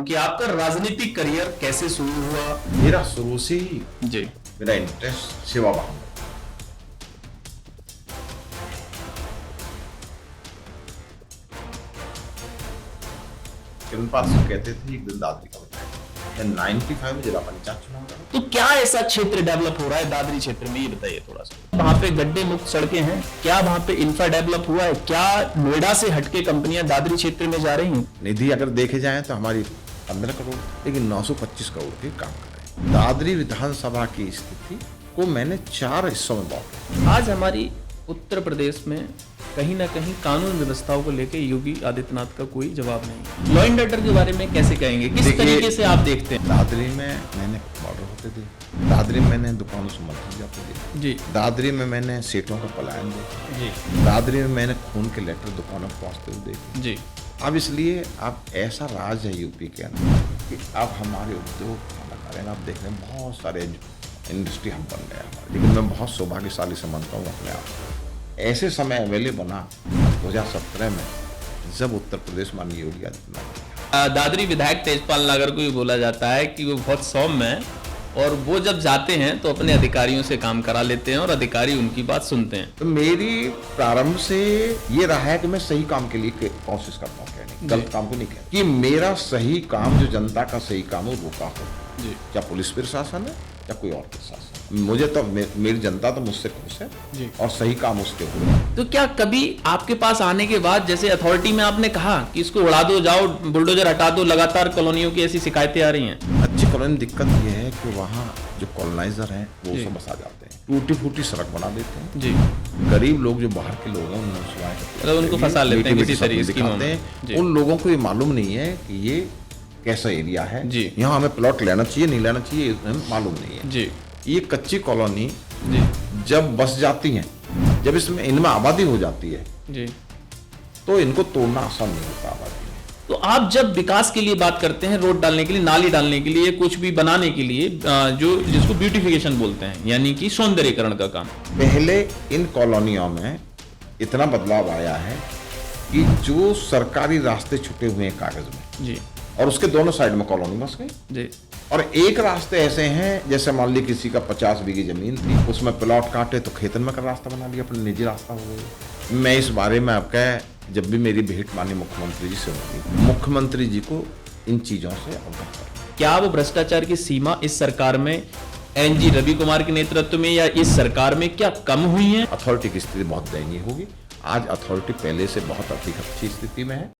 हूँ कि आपका राजनीतिक करियर कैसे शुरू हुआ। मेरा शुरू से ही जी मेरा इंटरेस्ट सेवा भाव में। किरण पाल सिंह कहते थे एक दिन दादरी का बताया, मैं 95 में जिला पंचायत चुनाव लड़ा। तो क्या ऐसा क्षेत्र डेवलप हो रहा है दादरी क्षेत्र में, ये बताइए थोड़ा सा। वहाँ पे गड्ढे मुक्त सड़कें हैं, क्या वहाँ पे इंफ्रा डेवलप हुआ है, क्या नोएडा से हटके कंपनियां दादरी क्षेत्र में जा रही हैं? निधि अगर देखे जाए तो हमारी 15 करोड़ लेकिन 925 करोड़ के काम कर रहे हैं। दादरी विधानसभा की स्थिति को मैंने 4 हिस्सों में बांटा। आज हमारी उत्तर प्रदेश में कहीं ना कहीं कानून व्यवस्थाओं को लेकर योगी आदित्यनाथ का कोई जवाब नहीं। लॉ एंड ऑर्डर के बारे में कैसे कहेंगे, किस तरीके से आप देखते हैं? दादरी में मैंने मर्डर होते थे, दादरी में मैंने दुकानों से मर्डर जाते थे जी, दादरी में मैंने सेठों का पलायन देखा जी, दादरी में मैंने खून के लेटर दुकानों पर पहुंचते हुए देखे जी। अब इसलिए अब ऐसा राज है यूपी के अंदर कि अब हमारे उद्योग खाना खा रहे हैं। आप देख रहे हैं बहुत सारे इंडस्ट्री हम बन गए हमारे, लेकिन मैं बहुत सौभाग्यशाली समझता हूँ अपने आप को। ऐसे समय अवेलेबल बना 2017 में जब उत्तर प्रदेश माननीय योगी आदित्यनाथ। दादरी विधायक तेजपाल नागर को भी बोला जाता है कि वो बहुत सौम्य है और वो जब जाते हैं तो अपने अधिकारियों से काम करा लेते हैं और अधिकारी उनकी बात सुनते हैं। तो मेरी प्रारंभ से ये रहा है कि मैं सही काम के लिए कोशिश करता हूँ, कहने गलत काम को नहीं कहता, कि मेरा सही काम जो जनता का सही काम हो वो का हो, क्या पुलिस प्रशासन है या कोई और प्रशासन। मुझे तो मेरी जनता तो मुझसे खुश है जी। और सही काम उसके हुए। तो क्या कभी आपके पास आने के बाद, जैसे अथॉरिटी में आपने कहा कि इसको उड़ा दो, जाओ बुलडोजर हटा दो, लगातार कॉलोनियों की ऐसी शिकायतें आ रही हैं? अच्छी कॉलोनी दिक्कत ये है कि वहाँ जो कॉलोनाइजर हैं वो सब बसा जाते हैं, टूटी फूटी सड़क बना देते हैं जी। गरीब लोग जो बाहर के लोग हैं मतलब उनको फंसा लेते हैं किसी तरीके से दिखाते हैं। उन लोगों को ये मालूम नहीं है कि ये कैसा एरिया है, यहाँ हमें प्लॉट लेना चाहिए नहीं लेना चाहिए मालूम नहीं है जी। ये कच्ची कॉलोनी जब बस जाती हैं, जब इसमें इनमें आबादी हो जाती है जी, तो इनको तोड़ना आसान नहीं होता आबादी में। तो आप जब विकास के लिए बात करते हैं, रोड डालने के लिए, नाली डालने के लिए, कुछ भी बनाने के लिए, जो जिसको ब्यूटिफिकेशन बोलते हैं, यानी कि सौंदर्यीकरण का काम, पहले इन कॉलोनियों में इतना बदलाव आया है कि जो सरकारी रास्ते छुटे हुए हैं कागज में जी, और उसके दोनों साइड में कॉलोनी बस गई जी, और एक रास्ते ऐसे हैं जैसे मान ली किसी का 50 बीघी जमीन थी, उसमें प्लॉट काटे तो खेतन में का रास्ता बना लिया, अपना निजी रास्ता हो गया। मैं इस बारे में आपका जब भी मेरी भेंट माननीय मुख्यमंत्री जी से होगी, मुख्यमंत्री जी को इन चीजों से अवगत करें। क्या वो भ्रष्टाचार की सीमा इस सरकार में एनजी रवि कुमार के नेतृत्व में या इस सरकार में क्या कम हुई है? अथॉरिटी की स्थिति बहुत दयनीय होगी। आज अथॉरिटी पहले से बहुत अधिक अच्छी स्थिति में है।